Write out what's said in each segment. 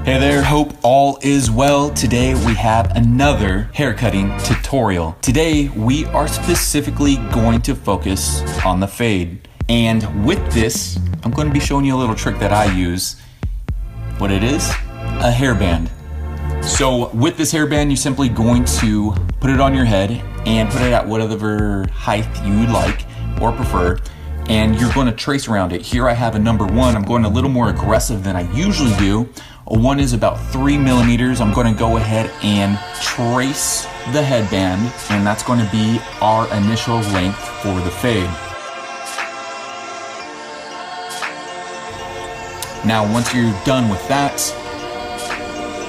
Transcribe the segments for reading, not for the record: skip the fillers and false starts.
Hey there, hope all is well. Today we have another haircutting tutorial. Today we are specifically going to focus on the fade. And with this, I'm going to be showing you a little trick that I use. What it is? A hairband. So with this hairband, you're simply going to put it on your head and put it at whatever height you like or prefer. And you're going to trace around it. Here I have a number 1. I'm going a little more aggressive than I usually do. A 1 is about 3 millimeters. I'm going to go ahead and trace the headband, and that's going to be our initial length for the fade. Now, once you're done with that,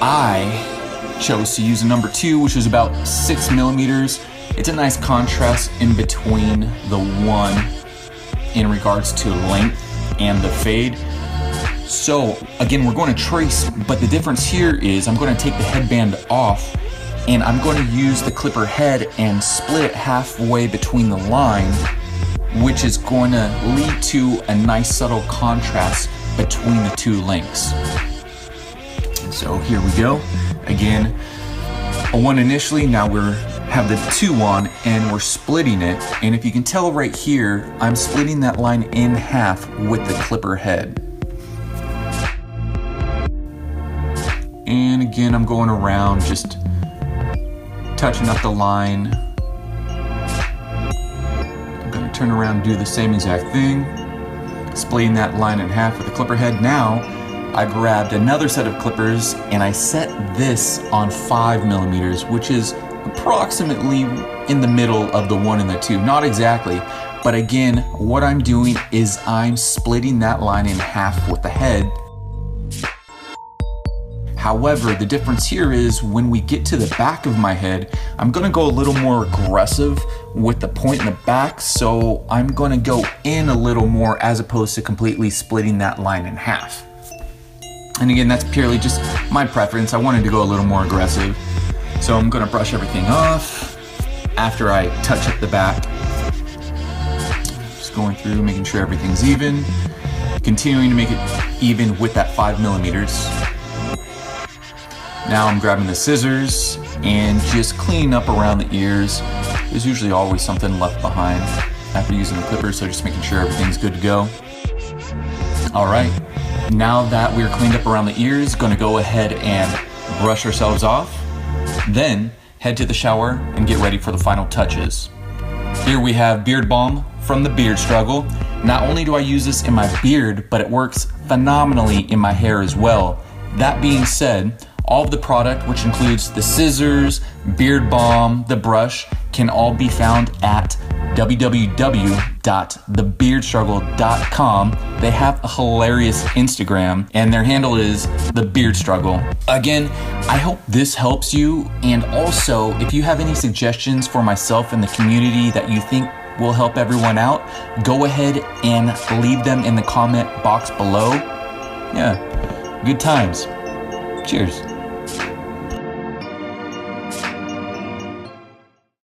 I chose to use a number 2, which is about 6 millimeters. It's a nice contrast in between the 1 in regards to length and the fade. So again, we're going to trace, but the difference here is I'm going to take the headband off and I'm going to use the clipper head and split it halfway between the line, which is going to lead to a nice subtle contrast between the two lengths. So here we go. Again, a 1 initially, now we have the 2 on and we're splitting it. And if you can tell right here, I'm splitting that line in half with the clipper head. And again, I'm going around, just touching up the line. I'm going to turn around and do the same exact thing, splitting that line in half with the clipper head. Now, I grabbed another set of clippers and I set this on 5 millimeters, which is approximately in the middle of the 1 and the 2. Not exactly, but again, what I'm doing is I'm splitting that line in half with the head. However, the difference here is when we get to the back of my head, I'm gonna go a little more aggressive with the point in the back, so I'm gonna go in a little more as opposed to completely splitting that line in half. And again, that's purely just my preference. I wanted to go a little more aggressive. So I'm gonna brush everything off after I touch up the back. Just going through, making sure everything's even. Continuing to make it even with that 5 millimeters. Now I'm grabbing the scissors and just cleaning up around the ears. There's usually always something left behind after using the clippers, so just making sure everything's good to go. All right, now that we're cleaned up around the ears, gonna go ahead and brush ourselves off, then head to the shower and get ready for the final touches. Here we have Beard Balm from the Beard Struggle. Not only do I use this in my beard, but it works phenomenally in my hair as well. That being said, all of the product, which includes the scissors, beard balm, the brush, can all be found at www.thebeardstruggle.com. They have a hilarious Instagram and their handle is The Beard Struggle. Again, I hope this helps you, and also if you have any suggestions for myself and the community that you think will help everyone out, go ahead and leave them in the comment box below. Yeah, good times. Cheers.